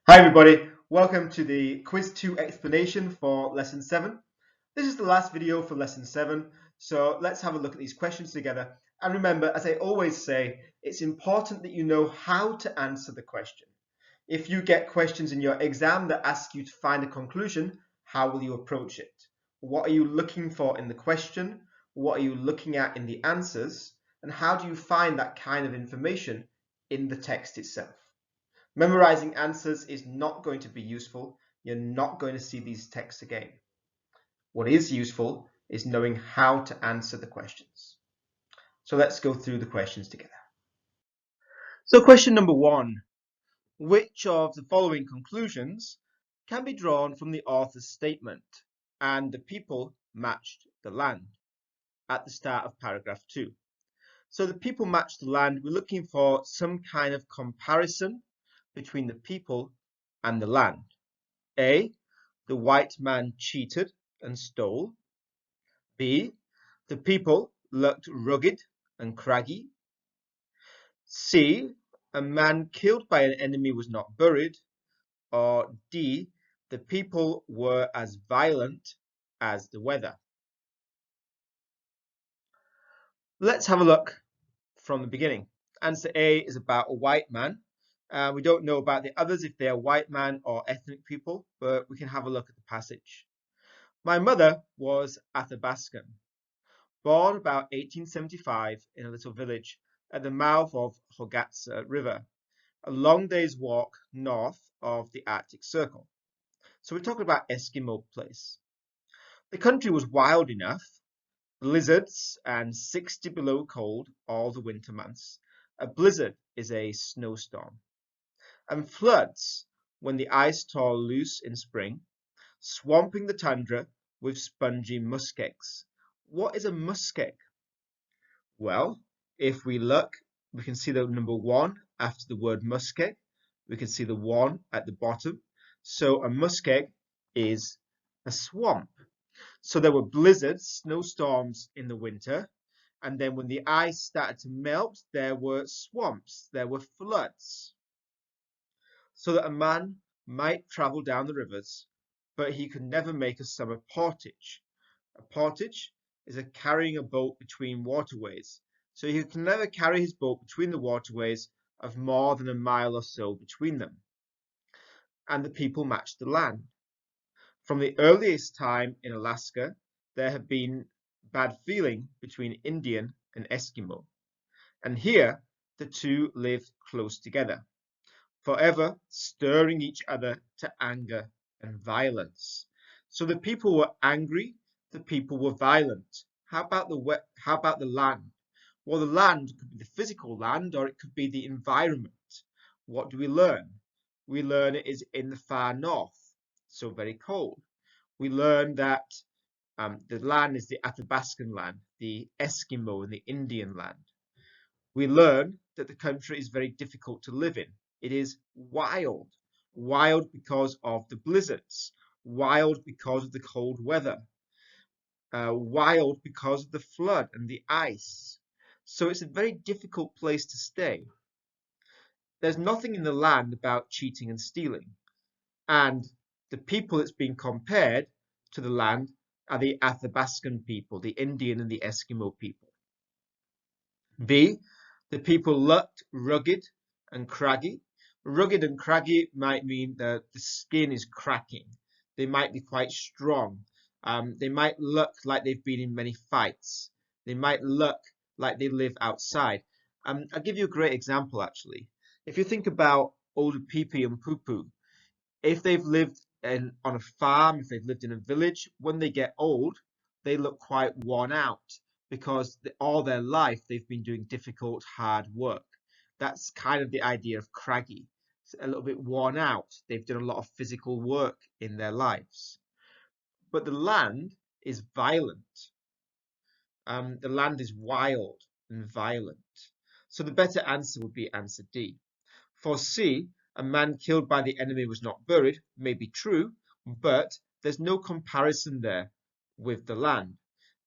Hi everybody, welcome to the Quiz 2 explanation for Lesson 7. This is the last video for Lesson 7, so let's have a look at these questions together. And remember, as I always say, it's important that you know how to answer the question. If you get questions in your exam that ask you to find a conclusion, how will you approach it? What are you looking for in the question? What are you looking at in the answers? And how do you find that kind of information in the text itself? Memorizing answers is not going to be useful. You're not going to see these texts again. What is useful is knowing how to answer the questions. So let's go through the questions together. So question number 1. Which of the following conclusions can be drawn from the author's statement and the people matched the land at the start of paragraph 2? So the people matched the land, we're looking for some kind of comparison between the people and the land. A, the white man cheated and stole. B, the people looked rugged and craggy. C, a man killed by an enemy was not buried. Or D, the people were as violent as the weather. Let's have a look from the beginning. Answer A is about a white man. We don't know about the others if they are white man or ethnic people, but we can have a look at the passage. My mother was Athabascan, born about 1875 in a little village at the mouth of Hogatsa River, a long day's walk north of the Arctic Circle. So we're talking about Eskimo place. The country was wild enough, blizzards and 60 below cold all the winter months. A blizzard is a snowstorm. And floods when the ice tore loose in spring, swamping the tundra with spongy muskegs. What is a muskeg? Well, if we look, we can see the number 1 after the word muskeg. We can see the 1 at the bottom. So a muskeg is a swamp. So there were blizzards, snowstorms in the winter. And then when the ice started to melt, there were swamps, there were floods. So that a man might travel down the rivers, but he could never make a summer portage. A portage is a carrying a boat between waterways. So he can never carry his boat between the waterways of more than a mile or so between them. And the people matched the land. From the earliest time in Alaska, there have been bad feeling between Indian and Eskimo. And here, the two live close together, forever stirring each other to anger and violence. So the people were angry, the people were violent. How about the land? Well, the land could be the physical land or it could be the environment. What do we learn? We learn it is in the far north, so very cold. We learn that the land is the Athabascan land, the Eskimo and the Indian land. We learn that the country is very difficult to live in. It is wild. Wild because of the blizzards. Wild because of the cold weather. Wild because of the flood and the ice. So it's a very difficult place to stay. There's nothing in the land about cheating and stealing. And the people that's being compared to the land are the Athabascan people, the Indian and the Eskimo people. B, the people looked rugged and craggy. Rugged and craggy might mean that the skin is cracking. They might be quite strong. They might look like they've been in many fights. They might look like they live outside. I'll give you a great example actually. If you think about older Pee-Pee and Poo-Poo, if they've lived on a farm, if they've lived in a village, when they get old, they look quite worn out because all their life they've been doing difficult, hard work. That's kind of the idea of craggy. It's a little bit worn out. They've done a lot of physical work in their lives. But the land is violent. The land is wild and violent. So the better answer would be answer D. For C, a man killed by the enemy was not buried may be true, but there's no comparison there with the land.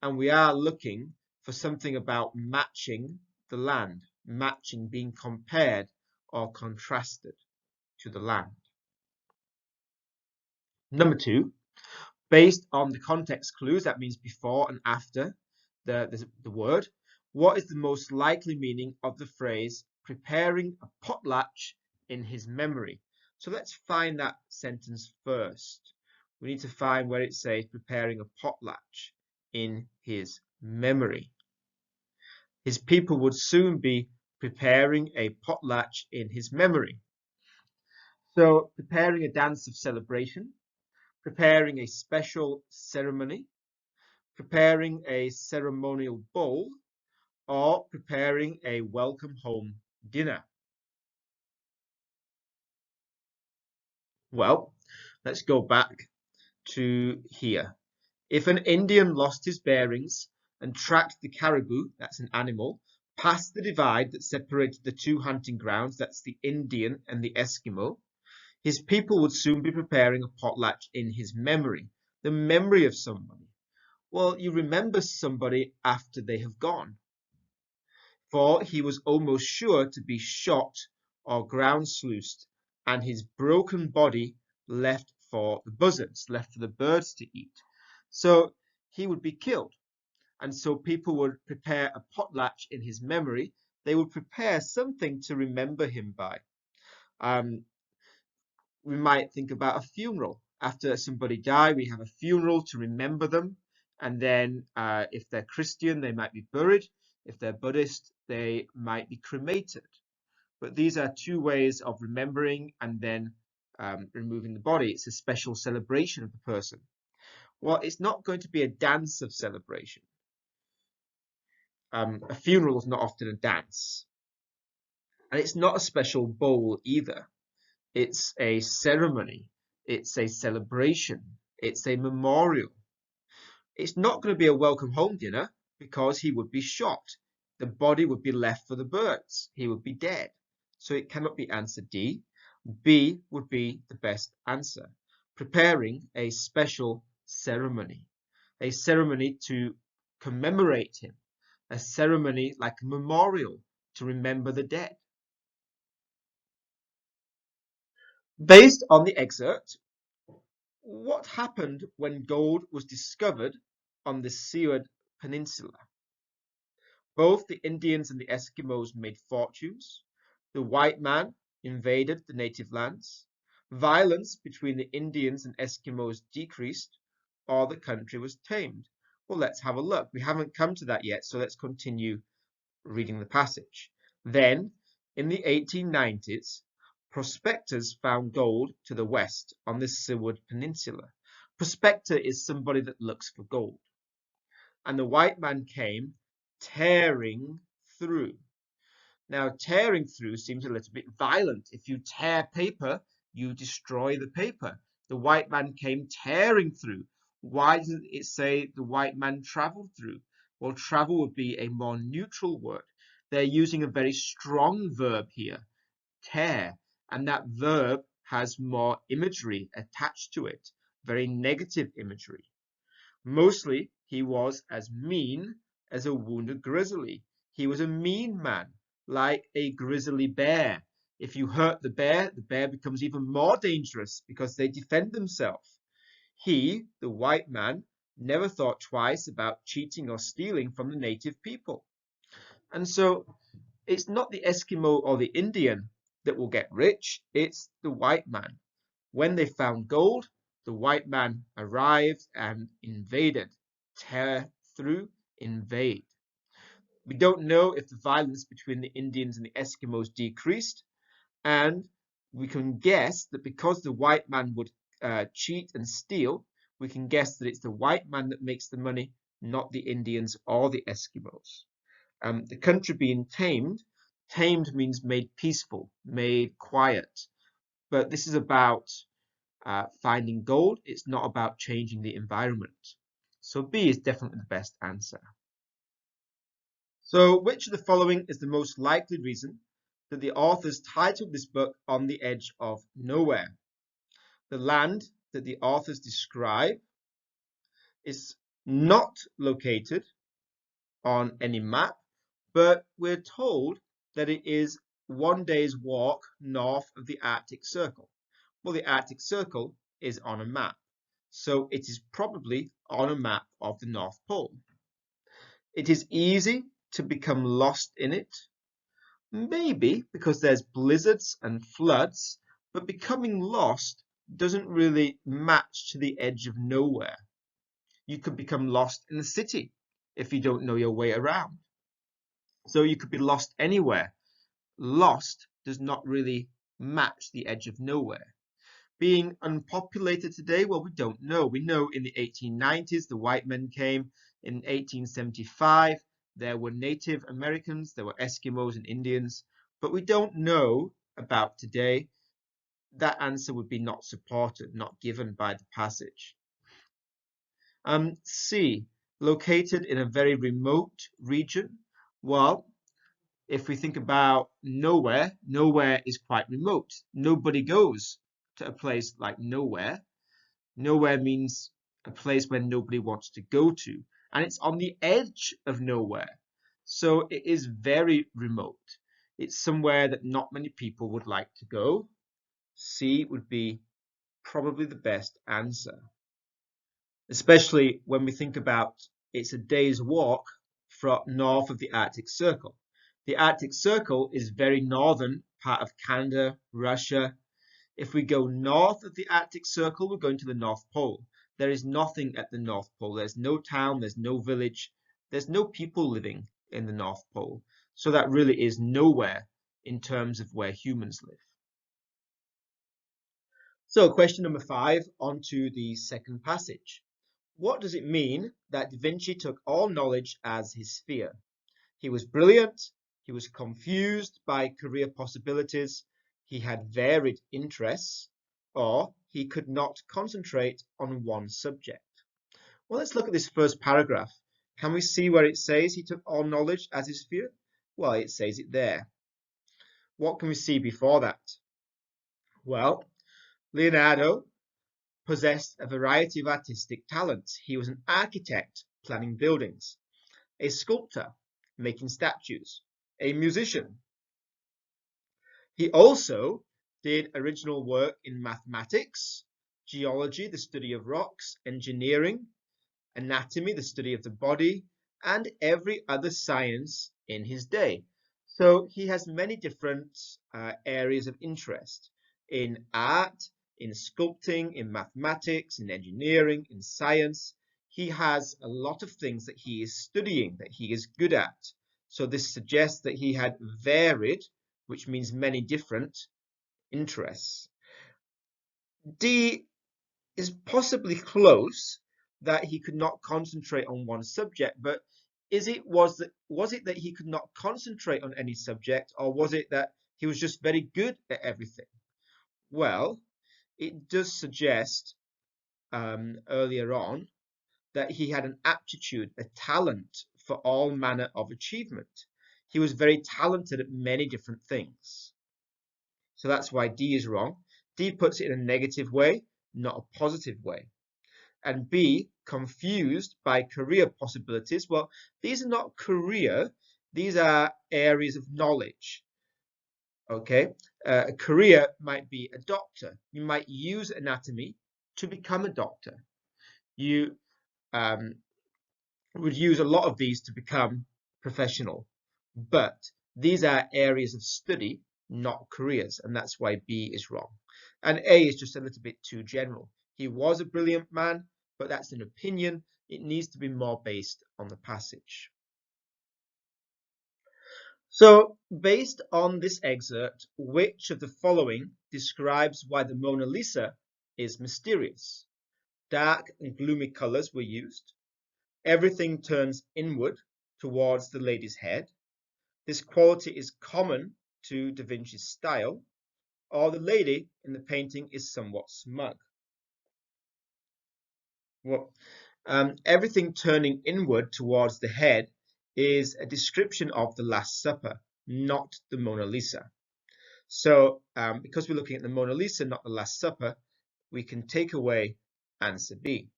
And we are looking for something about matching the land, matching, being compared or contrasted to the land. Number two, based on the context clues, that means before and after the word, what is the most likely meaning of the phrase preparing a potlatch in his memory? So let's find that sentence first. We need to find where it says preparing a potlatch in his memory. His people would soon be preparing a potlatch in his memory. So preparing a dance of celebration, preparing a special ceremony, preparing a ceremonial bowl, or preparing a welcome home dinner. Well, let's go back to here. If an Indian lost his bearings and tracked the caribou, that's an animal, past the divide that separated the two hunting grounds, that's the Indian and the Eskimo, his people would soon be preparing a potlatch in his memory, the memory of somebody. Well, you remember somebody after they have gone, for he was almost sure to be shot or ground sluiced, and his broken body left for the buzzards, left for the birds to eat. So he would be killed. And so people would prepare a potlatch in his memory. They would prepare something to remember him by. We might think about a funeral. After somebody died, we have a funeral to remember them. And then if they're Christian, they might be buried. If they're Buddhist, they might be cremated. But these are two ways of remembering and then removing the body. It's a special celebration of the person. Well, it's not going to be a dance of celebration. A funeral is not often a dance. And it's not a special bowl either. It's a ceremony. It's a celebration. It's a memorial. It's not going to be a welcome home dinner because he would be shot. The body would be left for the birds. He would be dead. So it cannot be answer D. B would be the best answer. Preparing a special ceremony. A ceremony to commemorate him. A ceremony like a memorial to remember the dead. Based on the excerpt, what happened when gold was discovered on the Seward Peninsula? Both the Indians and the Eskimos made fortunes. The white man invaded the native lands. Violence between the Indians and Eskimos decreased, or the country was tamed. Well, let's have a look. We haven't come to that yet, so let's continue reading the passage. Then, in the 1890s, prospectors found gold to the west on the Seward Peninsula. Prospector is somebody that looks for gold. And the white man came tearing through. Now, tearing through seems a little bit violent. If you tear paper, you destroy the paper. The white man came tearing through. Why doesn't it say the white man traveled through? Well, travel would be a more neutral word. They're using a very strong verb here, tear, and that verb has more imagery attached to it, very negative imagery. Mostly, he was as mean as a wounded grizzly. He was a mean man, like a grizzly bear. If you hurt the bear becomes even more dangerous because they defend themselves. He, the white man, never thought twice about cheating or stealing from the native people. And so it's not the Eskimo or the Indian that will get rich, it's the white man. When they found gold, the white man arrived and invaded. Tear through, invade. We don't know if the violence between the Indians and the Eskimos decreased, and we can guess that because the white man would cheat and steal, we can guess that it's the white man that makes the money, not the Indians or the Eskimos. The country being tamed, tamed means made peaceful, made quiet. But this is about finding gold. It's not about changing the environment. So B is definitely the best answer. So which of the following is the most likely reason that the authors titled this book On the Edge of Nowhere? The land that the authors describe is not located on any map, but we're told that it is one day's walk north of the Arctic Circle. Well, the Arctic Circle is on a map. so it is probably on a map of the North Pole. It is easy to become lost in it, maybe because there's blizzards and floods, but becoming lost doesn't really match to the edge of nowhere. You could become lost in the city if you don't know your way around. So you could be lost anywhere. Lost does not really match the edge of nowhere. Being unpopulated today, well, we don't know. We know in the 1890s, the white men came. In 1875, there were Native Americans, there were Eskimos and Indians, but we don't know about today. That answer would be not supported, not given by the passage. C, located in a very remote region. Well, if we think about nowhere, nowhere is quite remote. Nobody goes to a place like nowhere. Nowhere means a place where nobody wants to go to, and it's on the edge of nowhere. So it is very remote. It's somewhere that not many people would like to go. C would be probably the best answer, especially when we think about it's a day's walk from north of the Arctic Circle. The Arctic Circle is very northern part of Canada, Russia. If we go north of the Arctic Circle, we're going to the North Pole. There is nothing at the North Pole. There's no town, there's no village, there's no people living in the North Pole. So that really is nowhere in terms of where humans live. So question number 5, on to the second passage. What does it mean that Da Vinci took all knowledge as his sphere? He was brilliant, he was confused by career possibilities, he had varied interests, or he could not concentrate on one subject. Well, let's look at this first paragraph. Can we see where it says he took all knowledge as his sphere? Well, it says it there. What can we see before that? Well, Leonardo possessed a variety of artistic talents. He was an architect, planning buildings, a sculptor, making statues, a musician. He also did original work in mathematics, geology, the study of rocks, engineering, anatomy, the study of the body, and every other science in his day. So he has many different areas of interest in art, in sculpting, in mathematics, in engineering, in science. He has a lot of things that he is studying, that he is good at. So this suggests that he had varied, which means many different interests. D is possibly close, that he could not concentrate on one subject, but was it that he could not concentrate on any subject, or was it that he was just very good at everything? Well, it does suggest earlier on that he had an aptitude, a talent for all manner of achievement. He was very talented at many different things. So that's why D is wrong. D puts it in a negative way, not a positive way. And B, confused by career possibilities. Well, these are not career, these are areas of knowledge. Okay, a career might be a doctor. You might use anatomy to become a doctor. You would use a lot of these to become professional, but these are areas of study, not careers, and that's why B is wrong. And A is just a little bit too general. He was a brilliant man, but that's an opinion. It needs to be more based on the passage. So, based on this excerpt, which of the following describes why the Mona Lisa is mysterious? Dark and gloomy colors were used. Everything turns inward towards the lady's head. This quality is common to Da Vinci's style, or the lady in the painting is somewhat smug. Well, everything turning inward towards the head is a description of the Last Supper, not the Mona Lisa. So because we're looking at the Mona Lisa, not the Last Supper, we can take away answer B.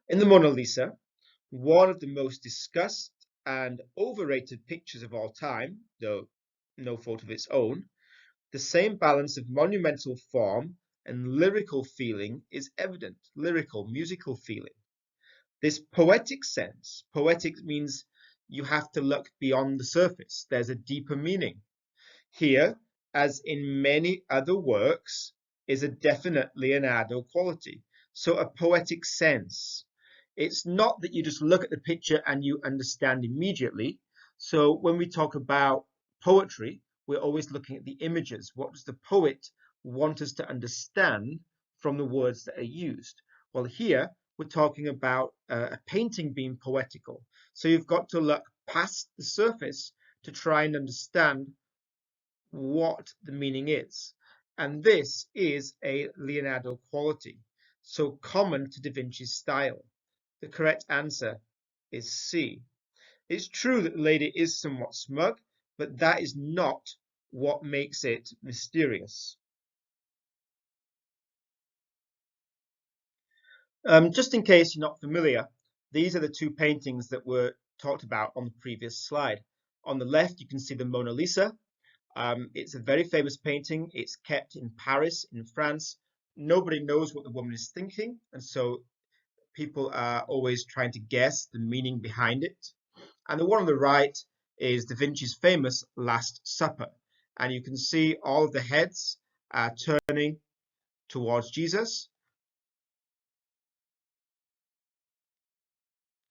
In the Mona Lisa, one of the most discussed and overrated pictures of all time, though no fault of its own, the same balance of monumental form and lyrical feeling is evident. Lyrical, musical feeling. This poetic sense, poetic means you have to look beyond the surface. There's a deeper meaning. Here, as in many other works, is a definite Leonardo quality. So a poetic sense. It's not that you just look at the picture and you understand immediately. So when we talk about poetry, we're always looking at the images. What does the poet want us to understand from the words that are used? Well, here we're talking about a painting being poetical. So you've got to look past the surface to try and understand what the meaning is. And this is a Leonardo quality, so common to Da Vinci's style. The correct answer is C. It's true that the lady is somewhat smug, but that is not what makes it mysterious. Just in case you're not familiar, these are the two paintings that were talked about on the previous slide. On the left, you can see the Mona Lisa. It's a very famous painting. It's kept in Paris, in France. Nobody knows what the woman is thinking, and so people are always trying to guess the meaning behind it. And the one on the right is Da Vinci's famous Last Supper. And you can see all of the heads turning towards Jesus.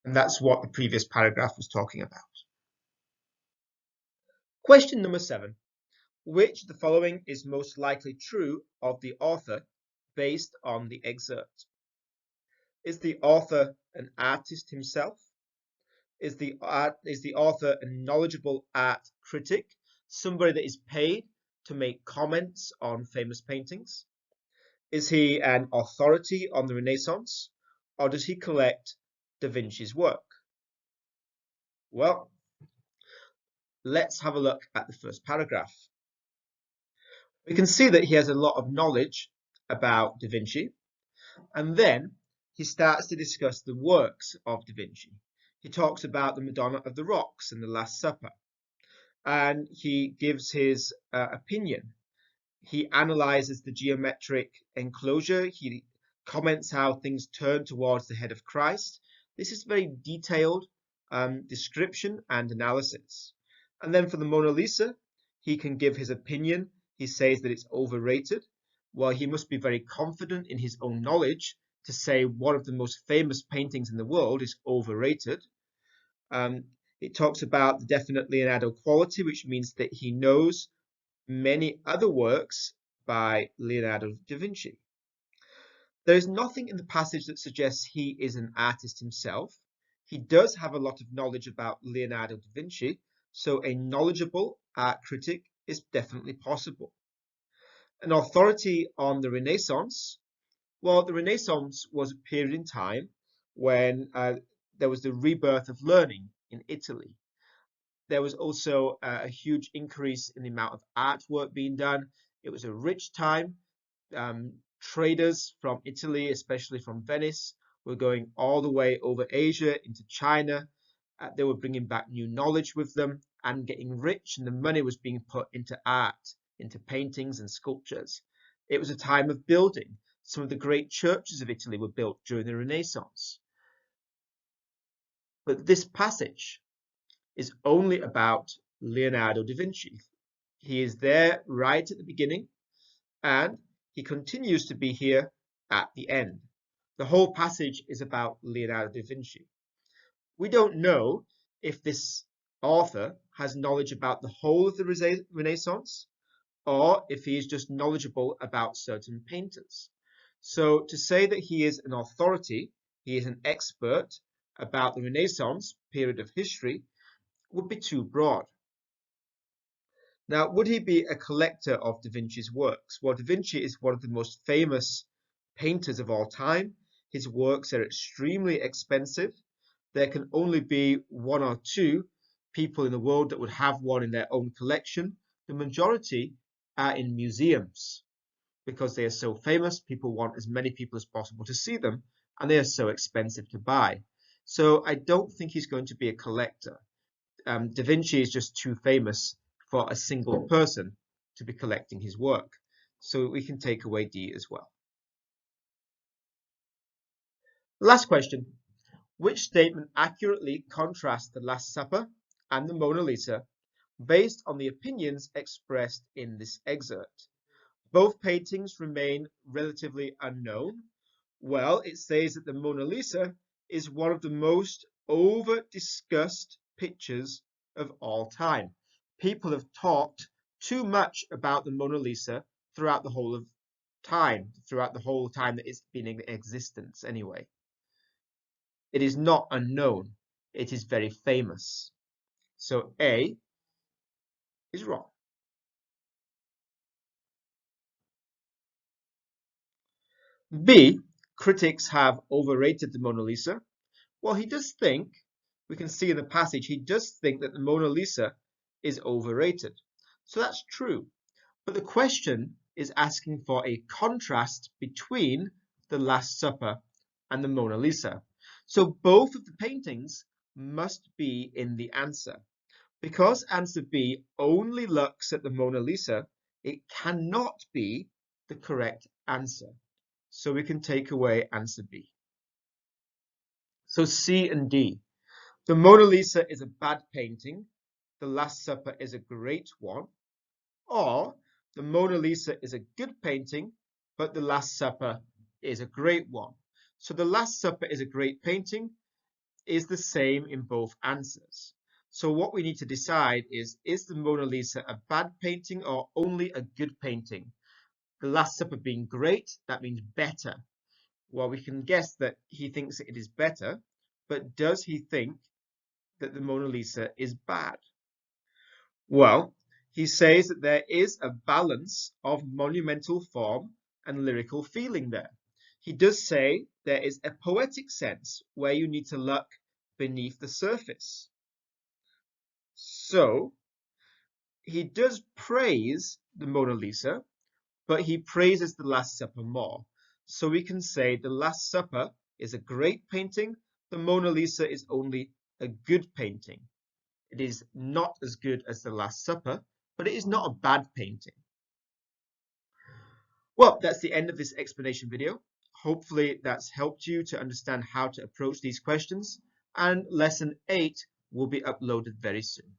And that's what the previous paragraph was talking about. Question number 7. Which of the following is most likely true of the author based on the excerpt? Is the author an artist himself? Is the author a knowledgeable art critic, somebody that is paid to make comments on famous paintings? Is he an authority on the Renaissance, or does he collect Da Vinci's work? Well, let's have a look at the first paragraph. We can see that he has a lot of knowledge about Da Vinci, and then he starts to discuss the works of Da Vinci. He talks about the Madonna of the Rocks and the Last Supper, and he gives his opinion. He analyzes the geometric enclosure. He comments how things turn towards the head of Christ. This is very detailed description and analysis. And then for the Mona Lisa, he can give his opinion. He says that it's overrated. Well, he must be very confident in his own knowledge to say one of the most famous paintings in the world is overrated. It talks about the definite Leonardo quality, which means that he knows many other works by Leonardo da Vinci. There is nothing in the passage that suggests he is an artist himself. He does have a lot of knowledge about Leonardo da Vinci, so a knowledgeable art critic is definitely possible. An authority on the Renaissance. Well, the Renaissance was a period in time when there was the rebirth of learning in Italy. There was also a huge increase in the amount of artwork being done. It was a rich time. Traders from Italy, especially from Venice, were going all the way over Asia into China. They were bringing back new knowledge with them and getting rich, and the money was being put into art, into paintings and sculptures. It was a time of building. Some of the great churches of Italy were built during the Renaissance. But this passage is only about Leonardo da Vinci. He is there right at the beginning, and he continues to be here at the end. The whole passage is about Leonardo da Vinci. We don't know if this author has knowledge about the whole of the Renaissance, or if he is just knowledgeable about certain painters. So to say that he is an authority, he is an expert about the Renaissance period of history, would be too broad. Now, would he be a collector of Da Vinci's works? Well, Da Vinci is one of the most famous painters of all time. His works are extremely expensive. There can only be one or two people in the world that would have one in their own collection. The majority are in museums because they are so famous. People want as many people as possible to see them, and they are so expensive to buy. So I don't think he's going to be a collector. Da Vinci is just too famous for a single person to be collecting his work. So we can take away D as well. Last question. Which statement accurately contrasts the Last Supper and the Mona Lisa based on the opinions expressed in this excerpt? Both paintings remain relatively unknown. Well, it says that the Mona Lisa is one of the most over-discussed pictures of all time. People have talked too much about the Mona Lisa throughout the whole time that it's been in existence anyway. It is not unknown. It is very famous. So A is wrong. B, critics have overrated the Mona Lisa. Well, he does think, we can see in the passage, he does think that the Mona Lisa is overrated. So that's true. But the question is asking for a contrast between the Last Supper and the Mona Lisa. So both of the paintings must be in the answer. Because answer B only looks at the Mona Lisa, it cannot be the correct answer. So we can take away answer B. So C and D. The Mona Lisa is a bad painting. The Last Supper is a great one. Or the Mona Lisa is a good painting, but the Last Supper is a great one. So the Last Supper is a great painting is the same in both answers. So what we need to decide is the Mona Lisa a bad painting or only a good painting? The Last Supper being great, that means better. Well, we can guess that he thinks it is better, but does he think that the Mona Lisa is bad? Well, he says that there is a balance of monumental form and lyrical feeling there. He does say there is a poetic sense where you need to look beneath the surface. So he does praise the Mona Lisa, but he praises the Last Supper more. So we can say the Last Supper is a great painting. The Mona Lisa is only a good painting. It is not as good as the Last Supper, but it is not a bad painting. Well, that's the end of this explanation video. Hopefully that's helped you to understand how to approach these questions, and lesson 8 will be uploaded very soon.